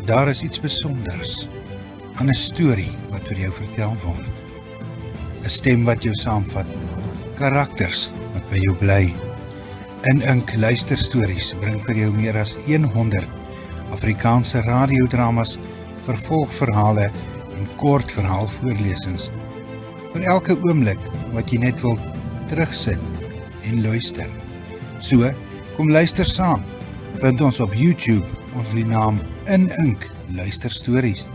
Daar is iets besonders aan 'n storie wat vir jou vertel word. 'n Stem wat jou saamvat, karakters wat by jou bly. In Ink luisterstories bring vir jou meer as 100 Afrikaanse radiodramas, vervolgverhale en kortverhaalvoorlesings. Vir elke oomblik wat jy net wil terugsit en luister. So, kom luister saam. Vind ons op YouTube onder die naam In Ink luisterstories.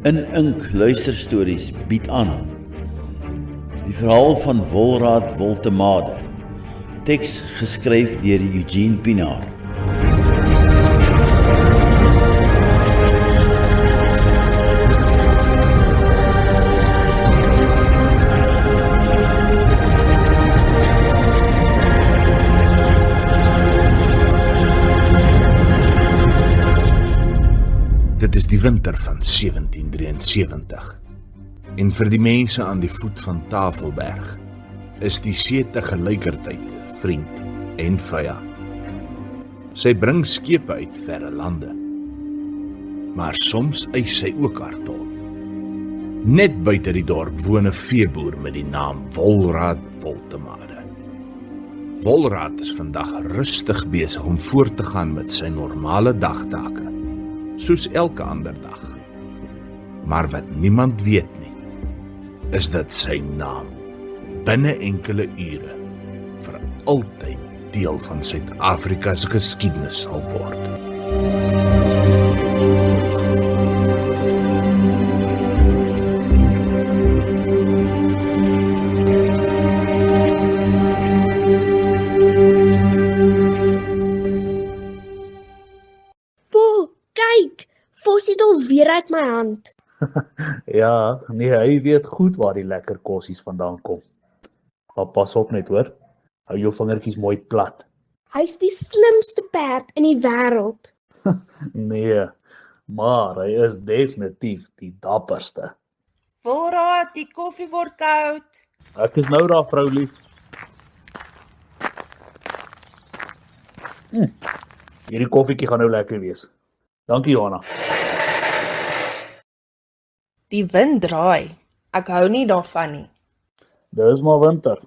In Ink luisterstories bied aan die verhaal van Wolraad Woltemade, teks geskryf deur Eugene Pinaar. Dit is die winter van 1773 en vir die mense aan die voet van Tafelberg is die see tegelykertyd vriend en vyand. Sy bring skepe uit verre lande, maar soms eis sy ook haar tol. Net buite die dorp woon 'n veeboer met die naam Wolraad Woltemade. Wolraad is vandag rustig besig om voort te gaan met sy normale dagtake, soos elke ander dag. Maar wat niemand weet nie, is dat sy naam binne enkele ure vir altyd deel van Suid-Afrika se geskiedenis sal word. Vos het alweer uit my hand. Ja, nee, hy weet goed waar die lekker kossies vandaan kom. Maar pas op net hoor, hou jou vingertjies mooi plat. Hy's die slimste perd in die wêreld. Nee, maar hy is definitief die dapperste. Wolraad, die koffie word koud. Ek is nou daar, vrou lief. Hierdie koffietjie gaan nou lekker wees. Dankie, Johanna. Die wind draai. Ek hou nie daarvan nie. Dis maar winter.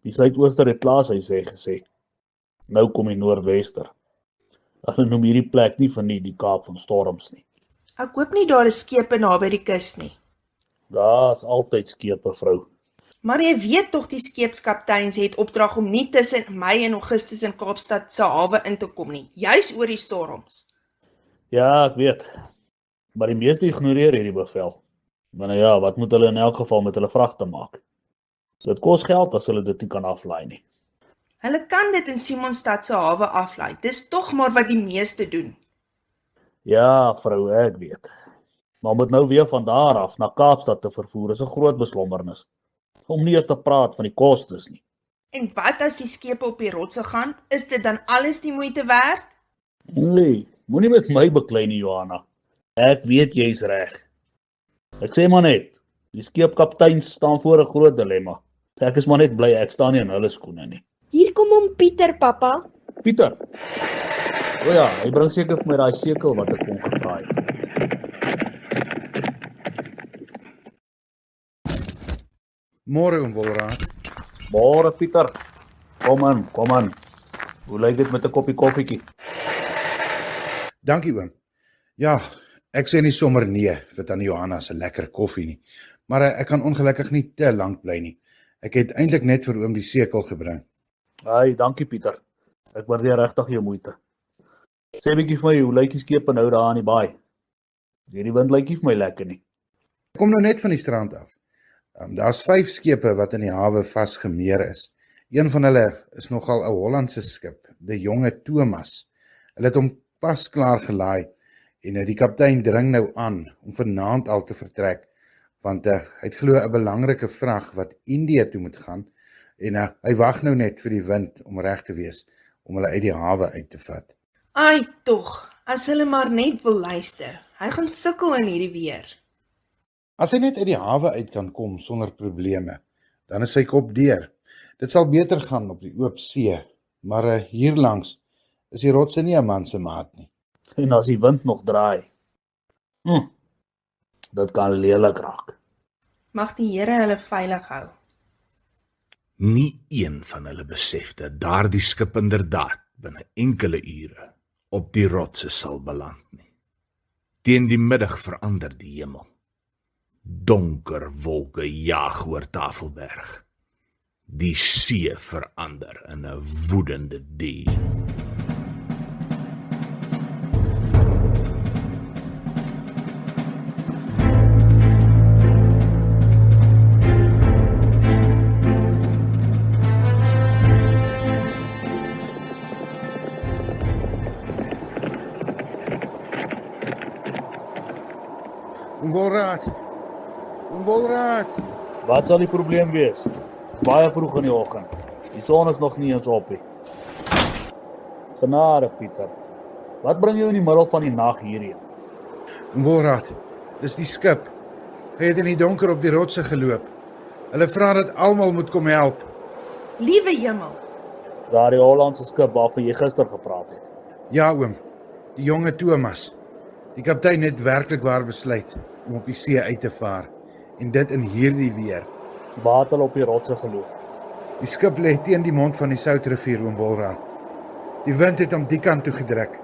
Die suidooster het klaar sy sê gesê. Nou kom die noordwester. Hulle noem hierdie plek nie van die Kaap van Storms nie. Ek hoop nie daar is skepe naby die kus nie. Daar's altyd skepe, vrou. Maar jy weet tog die skeepskapteins het opdrag om nie tussen Mei en Augustus in Kaapstad se hawe in te kom nie, juis oor die storms. Ja, ek weet. Maar die meeste ignoreer hierdie bevel. Want ja, wat moet hulle in elk geval met hulle vragte maak? Dit kos geld as hulle dit nie kan aflaai nie. Hulle kan dit in Simonstad se hawe aflaai. Dis tog maar wat die meeste doen. Ja, vrou, ek weet. Maar om dit nou weer van daar af na Kaapstad te vervoer is 'n groot beslommernis. Om nie eens te praat van die kostes nie. En wat as die skepe op die rotse gaan? Is dit dan alles die moeite werd? Nee, moenie met my beklei nie, Johanna. Ek weet jy's reg. Ek sê maar net, die skeepkapteins staan voor 'n groot dilemma. Ek is maar net bly ek staan nie in hulle skoene nie. Hier kom hom Pieter, pappa. Pieter. O ja, hy bring seker vir my daai sekel wat ek vir hom gevra het. Môre oom Wolraad. Môre Pieter. Kom aan. Hoe lyk dit met 'n koppie koffietjie? Dankie oom. Ja, ek sê nie sommer nee vir tannie Johanna se lekker koffie nie, maar ek kan ongelukkig nie te lank bly nie. Ek het eintlik net vir oom die sekel gebring. Ai, dankie Pieter. Ek waardeer regtig jou moeite. Sê bietjie vir my, hoe lyk die skepe nou daar aan die baai? Hierdie wind lyk nie vir my lekker nie. Ek kom nou net van die strand af. Daar's 5 skepe wat in die hawe vasgemeer is. Een van hulle is nogal 'n Hollandse skip, die jonge Thomas. Hulle het hom pas klaar gelaai en die kaptein dring nou aan om vanaand al te vertrek want hy het glo 'n belangrike vrag wat Indië toe moet gaan, en hy wag nou net vir die wind om reg te wees, om hulle uit die hawe uit te vat. Ai tog, as hulle maar net wil luister. Hy gaan sukkel in hierdie weer. As hy net uit die hawe uit kan kom sonder probleme, dan is sy kop deur. Dit sal beter gaan op die oop see, maar hierlangs is die rotse nie 'n man se maat nie. En as die wind nog draai, dit kan lelik raak. Mag die Here hulle veilig hou. Nie een van hulle besef dat daardie skip inderdaad binne enkele ure op die rotse sal beland nie. Teen die middag verander die hemel. Donker wolke jaag oor Tafelberg. Die see verander in 'n woedende dier. Wolraad! Wat sal die probleem wees? Baie vroeg in die oggend. Die son is nog nie eens op nie. Genade, Pieter. Wat bring jou in die middel van die nag hierheen? Wolraad, dis die skip. Hy het in die donker op die rotse geloop. Hulle vra dat almal moet kom help. Liewe hemel, Daardie Hollandse skip waarvan jy gister gepraat het. Ja, oom, die jonge Thomas. Die kaptein het werklik waar besluit om op die see uit te vaar, en dit in hierdie weer. Waar het hulle op die rotse geloop? Die skip lê teen die mond van die Soutrivier, oom Wolraad. Die wind het hom die kant toe gedruk.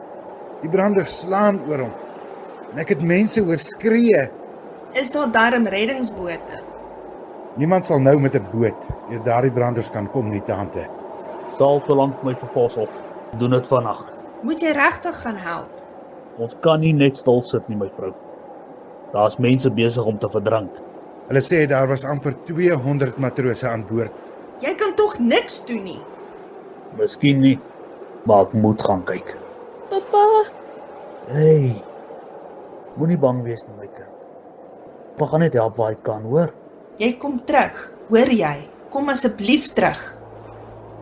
Die branders slaan oor hom, en ek het mense hoor skree. is daar darm reddingsbote? Niemand sal nou met 'n boot deur daardie branders kan kom nie, tante. Sal so lank my vervos op. Doen dit vannag. Moet jy regtig gaan help? Ons kan nie net stil sit nie, my vrou. Daar's mense besig om te verdrink. Hulle sê daar was amper 200 matrose aan boord. Jy kan tog niks doen nie. Miskien nie, maar ek moet gaan kyk. Pappa, Hey, moenie bang wees nie, my kind. Ek gaan net help waar ek kan, hoor? Jy kom terug, hoor jy? Kom asseblief terug.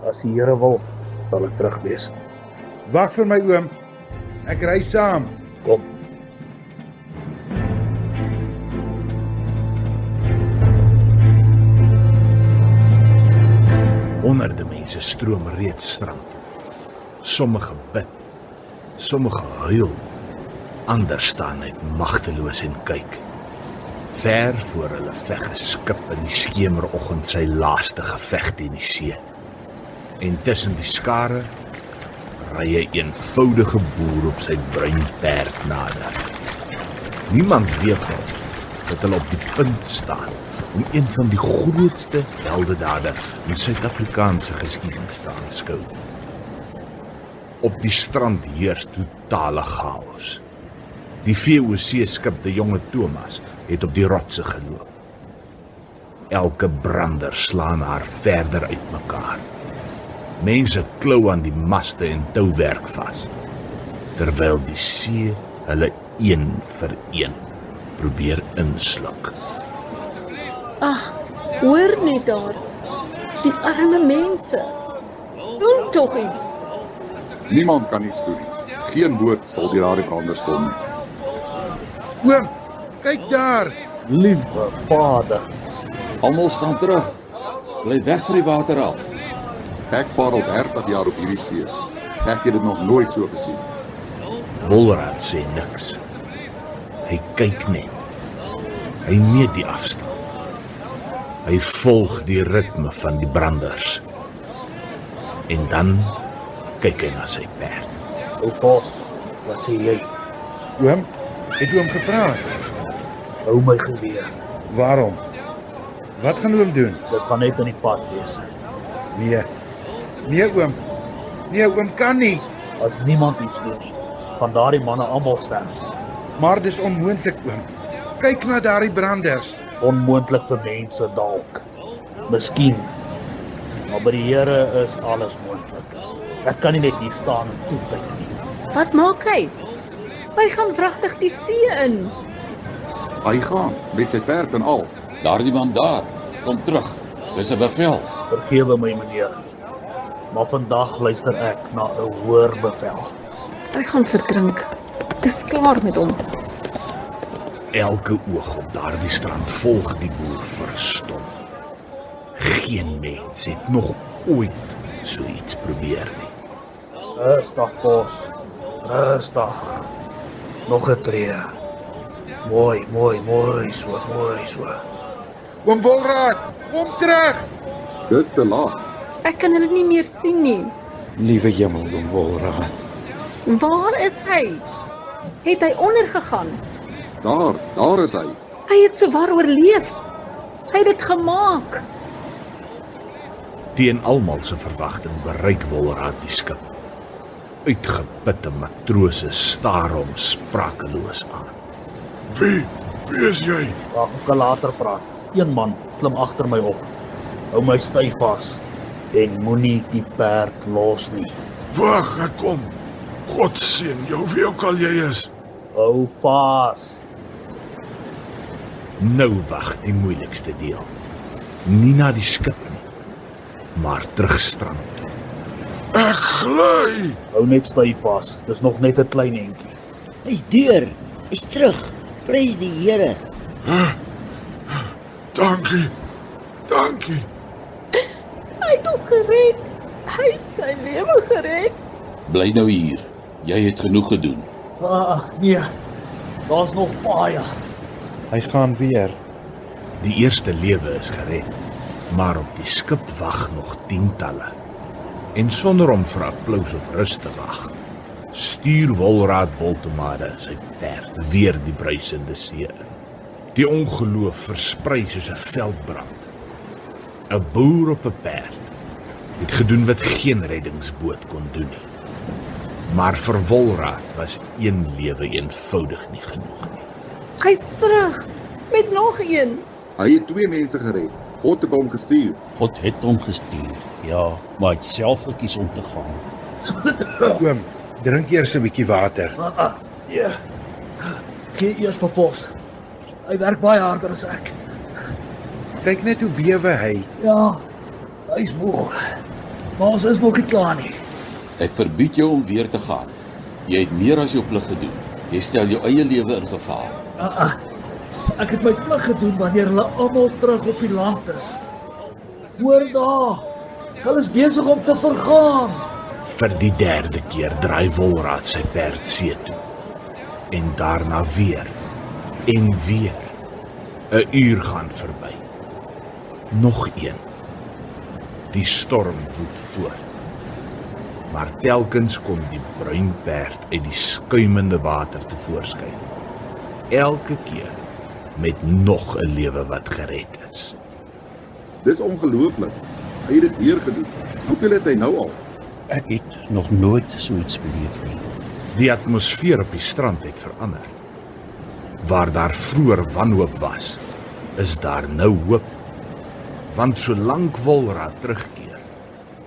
As die Here wil, sal ek terug wees. Wag vir my, oom. Ek ry saam. Kom. Honderde mense stroom reeds strand. Sommige bid, sommige huil, ander staan net magteloos en kyk. Ver voor hulle veg 'n skip in die skemeroggend sy laaste geveg teen die see. En tussen die skare ry 'n eenvoudige boer op sy bruin perd nader. Niemand weet al dat hulle op die punt staan om een van die grootste heldedade in Suid-Afrikaanse geskiedenis te aanskou. Op die strand heers totale chaos. Die VOC-skip De Jonge Thomas het op die rotse geloop. Elke brander slaan haar verder uitmekaar. Mense klou aan die maste en touwerk vas, terwyl die see hulle een vir een probeer insluk. Hoor net daar, die arme mense. Doen tog iets. Niemand kan iets doen nie. Geen boot sal die daardie branders kom nie. Oom, kyk daar. Liewe Vader, Almal staan terug. Bly weg van die water af. Ek vaar al 30 jaar op hierdie see. Ek het dit nog nooit so gesien. Wolraad sê niks. Hy kyk net. Hy meet die afstand. Hy volg die ritme van die branders. En dan kyk hy na sy perd. ou Bos, wat sê jy? Oom, het oom gepraat? Hou my geweer. Waarom? Wat gaan oom doen? Dit gaan net in die pad wees. Nee. Nee, oom. Nee, oom kan nie. As niemand iets doen nie, gaan daardie manne almal sterf. Maar dis onmoontlik, oom. Kyk na daardie branders. Onmoontlik vir mense dalk. Miskien. Maar by die Here is alles moontlik. Ek kan nie net hier staan en toekyk nie. Wat maak hy? Hy gaan wragtig die see in. Hy gaan, met sy perd en al. Daardie man daar, kom terug. Dis 'n bevel. Vergewe my meneer. Maar vandag luister ek na 'n hoër bevel. Hy gaan verdrink. Dis klaar met hom. Elke oog op daardie strand volg die boer verstom. Geen mens het nog ooit so iets probeer nie. Rustig, bos. Rustig. Nog 'n tree. Mooi so. Oom Wolraad, kom terug. Dis te laat. Ek kan hulle nie meer sien nie. Liewe hemel, oom Wolraad. Waar is hy? Het hy ondergegaan? Daar is hy. Hy het sowaar oorleef. Hy het dit gemaak. Teen almal se verwagting bereik Wolraad die skip. Uitgeputte matrose staar hom sprakeloos aan. Wie is jy? Wag, ek kan later praat. Een man klim agter my op. Hou my styf vas en moenie die perd los nie. Wag, ek kom. God seën jou, wie ook al jy is. Hou vas. Nou wag die moeilikste deel. Nie na die skip nie, maar terugstrand toe. Ek gly. Hou net styf vas. Dis nog net 'n klein entjie. Hy's deur. Hy's terug. Prys die Here. Dankie. Hy het hom gered. Hy het sy lewe gered. Bly nou hier. Jy het genoeg gedoen. Nee. Daar's nog baie. Hy gaan weer. Die eerste lewe is gered, maar op die skip wag nog tientalle. En sonder om vir applous of rus te wag, stuur Wolraad Woltemade sy perd weer die bruisende see in. Die ongeloof versprei soos 'n veldbrand. 'n Boer op 'n perd het gedoen wat geen reddingsboot kon doen nie. Maar vir Wolraad was een lewe eenvoudig nie genoeg nie. Hy's terug met nog een. Hy het 2 mense gered. God het hom gestuur. God het hom gestuur, ja, maar hy het self gekies om te gaan. Oom, drink eers 'n bietjie water. Ja. Gee eers vir Vos. Hy werk baie harder as ek. Kyk net hoe bewe hy. Ja, hy's moeg. Maar ons is nog nie klaar nie. Ek verbied jou om weer te gaan. Jy het meer as jou plig gedoen. Jy stel jou eie lewe in gevaar. Ek het my plig gedoen wanneer hulle almal terug op die land is. Hoor daar. Hulle is besig om te vergaan. Vir die 3de keer draai Wolraad sy perd see toe. En daarna weer. En weer. 'n uur gaan verby. Nog een. Die storm woed voort. Maar telkens kom die bruin perd uit die skuimende water tevoorskyn. Elke keer met nog 'n lewe wat gered is. Dis ongelooflik. Hy het dit weer gedoen. Hoeveel het hy nou al? Ek het nog nooit so iets beleef nie. Die atmosfeer op die strand het verander. Waar daar vroeër wanhoop was, is daar nou hoop. Want solank Wolraad terugkeer,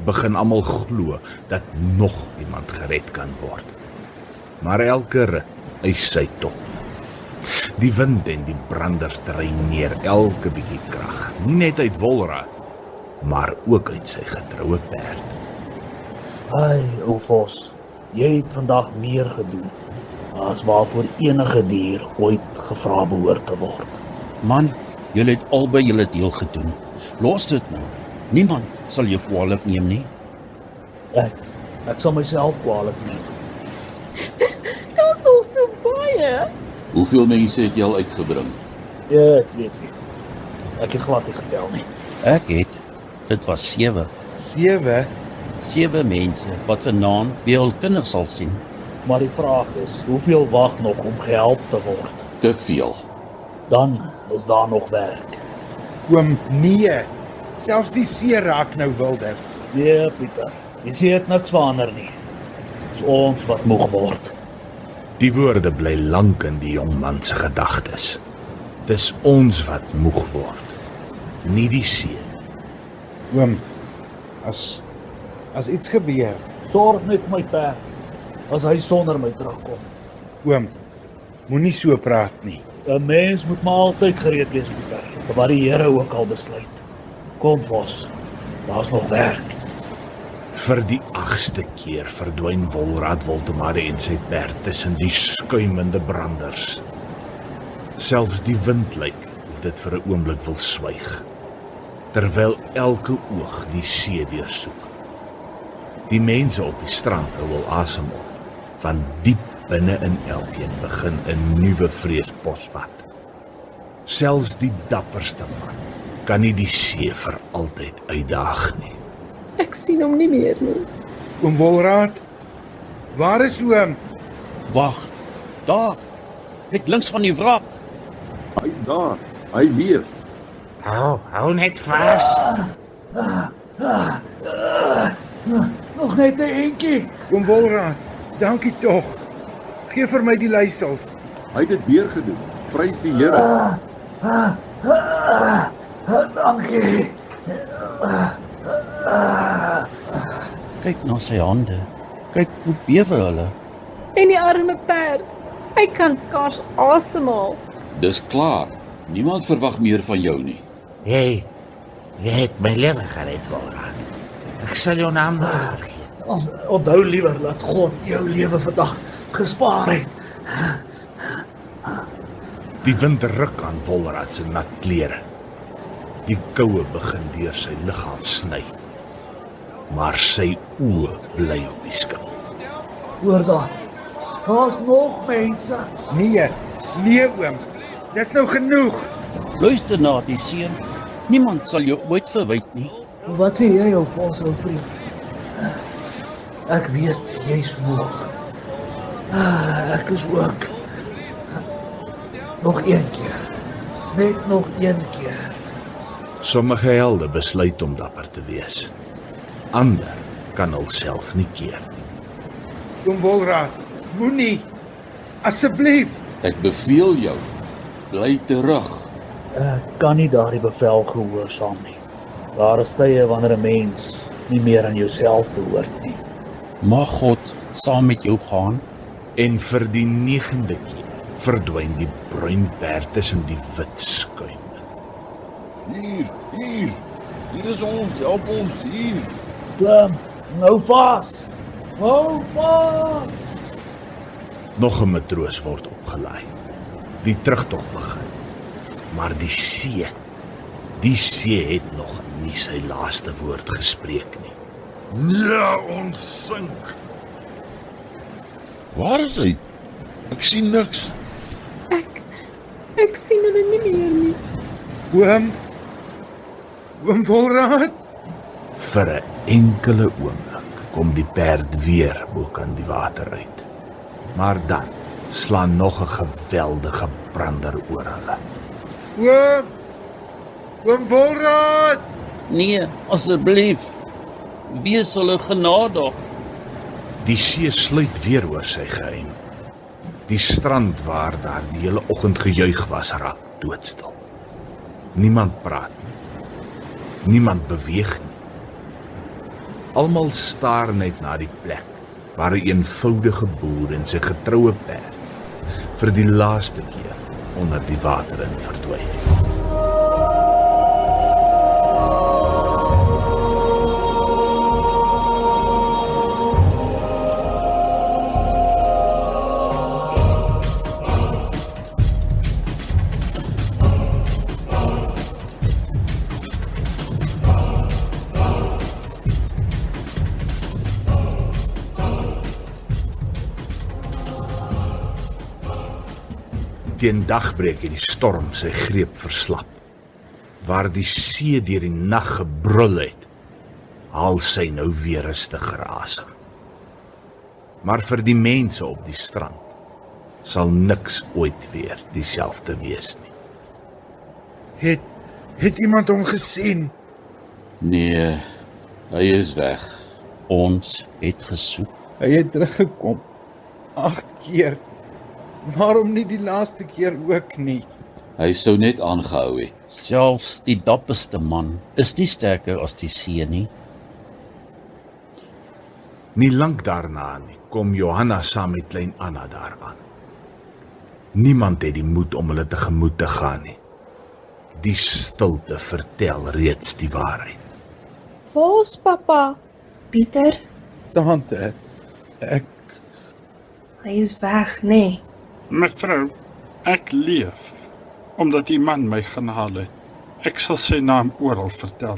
begin almal glo dat nog iemand gered kan word. Maar elke rit eis sy top. Die wind en die branders drein neer elke bietjie krag, nie net uit Wolraad, maar ook uit sy getroue perd. Ai, ou Vos, jy het vandag meer gedoen as waarvoor enige dier ooit gevra behoort te word. Man, julle het albei julle deel gedoen. Los dit nou. Niemand sal jou kwaadlik neem nie. Ek sal myself kwaadlik neem. Daar's nog so baie. Hoeveel mense het jy al uitgebring? Ja, ek weet nie. Ek het glad nie getel nie. Ek het. Dit was 7. 7. 7 mense wat vanaand weer hul kinders sal sien. Maar die vraag is, hoeveel wag nog om gehelp te word? Te veel. Dan is daar nog werk. Oom, nee. Selfs die see raak nou wilder. Nee, Pieter, jy sê dit niks verander nie. Dis ons wat moeg word. Die woorde bly lank in die jong man se gedagtes. Dis ons wat moeg word, nie die see. Oom, as iets gebeur, Sorg net vir my perd, as hy sonder my terugkom. oom, moenie so praat nie. 'n mens moet maar altyd gereed wees, Pieter, vir wat die Here ook al besluit. Kom, Vos, daar's nog werk. Vir die 8ste keer verdwyn Wolraad Woltemade en sy perd tussen die skuimende branders. Selfs die wind lyk of dit vir 'n oomblik wil swyg, terwyl elke oog die see deursoek. Die mense op die strand hou wel asem op, van diep binne in elkeen begin 'n nuwe vrees posvat. Selfs die dapperste man kan nie die see vir altyd uitdaag nie. Ek sien hom nie meer nie. Oom Wolraad, waar is oom? Wag, daar, net links van die wrak. Hy's daar. Hy leef. Hou net vas. Nog net 'n eentjie. Oom Wolraad, dankie tog. Gee vir my die leisels. Hy het dit weer gedoen. Prys die Here. Dankie. Kyk na sy hande. Kyk hoe bewe hulle. En die arme perd. Hy kan skaars asemhaal. Dis klaar. Niemand verwag meer van jou nie. Jy het my lewe gered, Wolraad. Ek sal jou naam nooit vergeet. Onthou liewer dat God jou lewe vandag gespaar het. Die wind ruk aan Wolraad se nat klere. Die koue begin deur sy liggaam sny. Maar sy oë bly op die skip. Hoor daar. Daar's nog mense. Nee oom. Dis nou genoeg. Luister na die seun. Niemand sal jou ooit verwyt nie. Wat sê jy, ou Vos, ou vriend? Ek weet jy's moeg. Ek is ook. Nog een keer. Net nog een keer. Sommige helde besluit om dapper te wees. Ander kan hulself nie keer nie. Oom Wolraad, moenie. Asseblief. Ek beveel jou. Bly terug. Ek kan nie daardie bevel gehoorsaam nie. Daar is tye wanneer 'n mens nie meer aan jouself behoort nie. Mag God saam met jou gaan. En vir die 9de keer verdwyn die bruin perd tussen die wit skuim. Hier is ons, help ons, hier. Klim, nou vas. Hou vas. Nog 'n matroos word opgelaai. Die terugtog begin. Maar die see het nog nie sy laaste woord gespreek nie. Ja, ons sink. Waar is hy? Ek sien niks. Ek sien hulle nie meer nie. Oom Wolraad? Vir 'n enkele oomblik kom die perd weer bo kan die water uit. Maar dan slaan nog 'n geweldige brander oor hulle. Oom Wolraad! Nee, asseblief. Wees hulle genadig. Die see sluit weer oor sy geheim. Die strand waar daar die hele oggend gejuig was, raak doodstil. Niemand praat nie. Niemand beweeg nie. Almal staar net na die plek waar 'n eenvoudige boer en sy getroue perd vir die laaste keer onder die water in verdwyn. Teen dagbreek het die storm sy greep verslap. Waar die see deur die nag gebrul het, haal sy nou weer rustiger asem. Maar vir die mense op die strand sal niks ooit weer dieselfde wees nie. Het iemand hom gesien? Nee, hy is weg. Ons het gesoek. Hy het teruggekom. 8 keer. Waarom nie die laaste keer ook nie? Hy sou net aangehou het. Selfs die dapperste man is nie sterker as die see nie. Nie lank daarna nie, kom Johanna saam met klein Anna daaraan. Niemand het die moed om hulle tegemoet te gaan nie. Die stilte vertel reeds die waarheid. Waar's pappa? Pieter, Tante, hy is weg, nê? Mevrou, ek leef, omdat die man my gaan haal het. Ek sal sy naam oral vertel,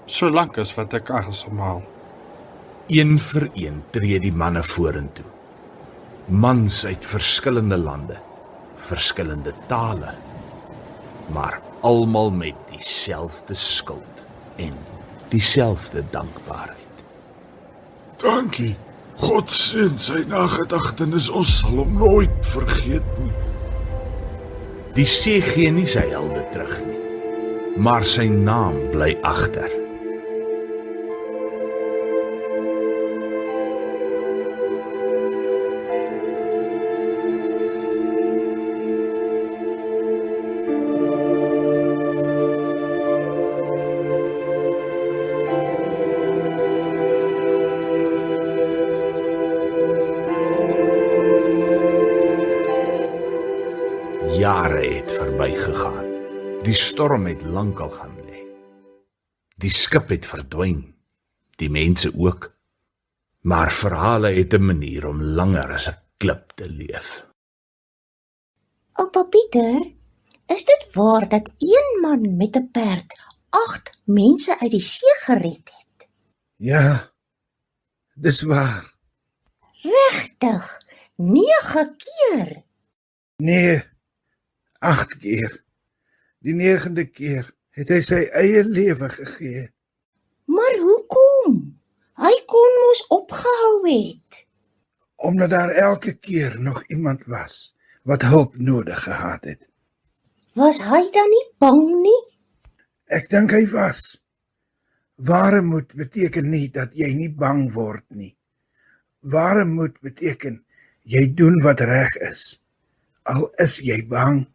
solank as wat ek asemhaal. Een vir een tree die manne vorentoe. Mans uit verskillende lande, verskillende tale, maar almal met dieselfde skuld en dieselfde dankbaarheid. Dankie. God seën sy nagedagtenis, ons sal hom nooit vergeet nie. Die see gee nie sy helde terug nie, maar sy naam bly agter. Jare het verbygegaan. Die storm het lankal gaan lê. Die skip het verdwyn, die mense ook. Maar verhale het 'n manier om langer as 'n klip te leef. Oupa Pieter, is dit waar dat een man met 'n perd 8 mense uit die see gered het? ja, dis waar. Regtig, 9 keer. Nee, 8 keer. Die 9de keer het hy sy eie lewe gegee. Maar hoekom? Hy kon mos opgehou het. Omdat daar elke keer nog iemand was wat hulp nodig gehad het. Was hy dan nie bang nie? Ek dink hy was. Ware moed beteken nie dat jy nie bang word nie. Ware moed beteken jy doen wat reg is, al is jy bang.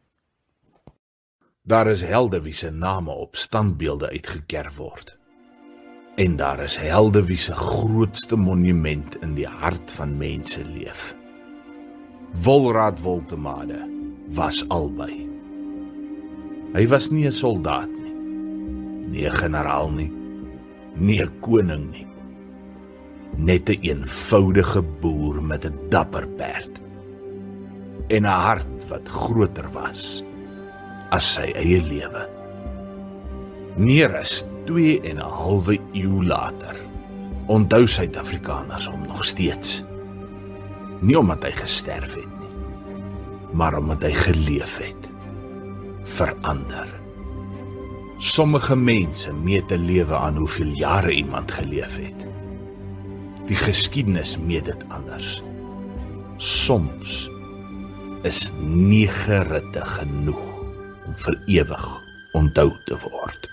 Daar is helde wie se name op standbeelde uitgekerf word. En daar is helde wie se grootste monument in die hart van mense leef. Volraad Woltemade was albei. Hy was nie 'n soldaat nie, nie 'n generaal nie, nie 'n koning nie. Net 'n eenvoudige boer met 'n dapper perd en 'n hart wat groter was as sy eie lewe. Meer as 2,5 eeu later onthou Suid-Afrikaners hom nog steeds. Nie omdat hy gesterf het nie, maar omdat hy geleef het. Verander. Sommige mense meet 'n lewe aan hoeveel jare iemand geleef het. Die geskiedenis meet dit anders. Soms is 9 ritte genoeg om vir ewig onthou te word.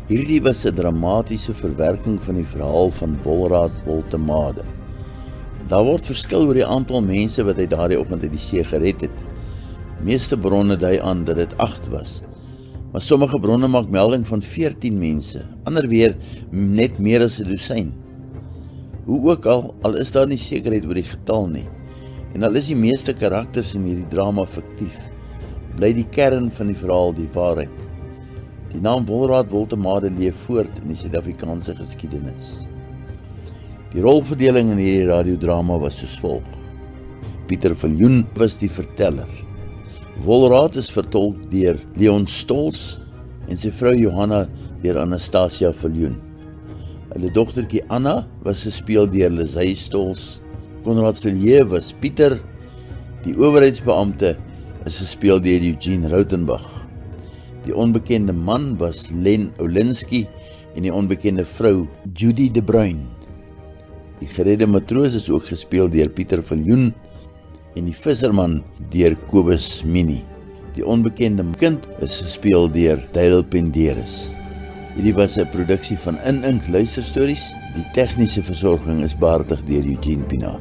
Hierdie was 'n dramatiese verwerking van die verhaal van Volraad Woltemade. Daar word verskil oor die aantal mense wat hy daardie oggend uit die see gered het. Meeste bronne dui aan dat dit 8 was, maar sommige bronne maak melding van 14 mense, ander weer net meer as 'n dosyn. Hoe ook al is daar nie sekerheid oor die getal nie, en al is die meeste karakters in hierdie drama fiktief, bly die kern van die verhaal die waarheid. Die naam Volraad Woltemade leef voort in die Suid-Afrikaanse geskiedenis. Die rolverdeling in hierdie radiodrama was soos volg. Pieter Viljoen was die verteller. Volraad is vertolk deur Leon Stols en sy vrou Johanna deur Anastasia Viljoen. Hulle dogtertjie Anna was gespeel deur Lisey Stols. Konrad Silje was Pieter. Die owerheidsbeampte is gespeel deur Eugene Rautenbach. Die onbekende man was Len Oulinski en die onbekende vrou Judy de Bruin. Die geredde matroos is ook gespeel deur Pieter Viljoen en die visserman deur Kobus Mini. Die onbekende kind is gespeel deur Dale Penderes. Hierdie was 'n produksie van In Ink Luisterstories. Die tegniese versorging is behartig deur Eugene Pinaar.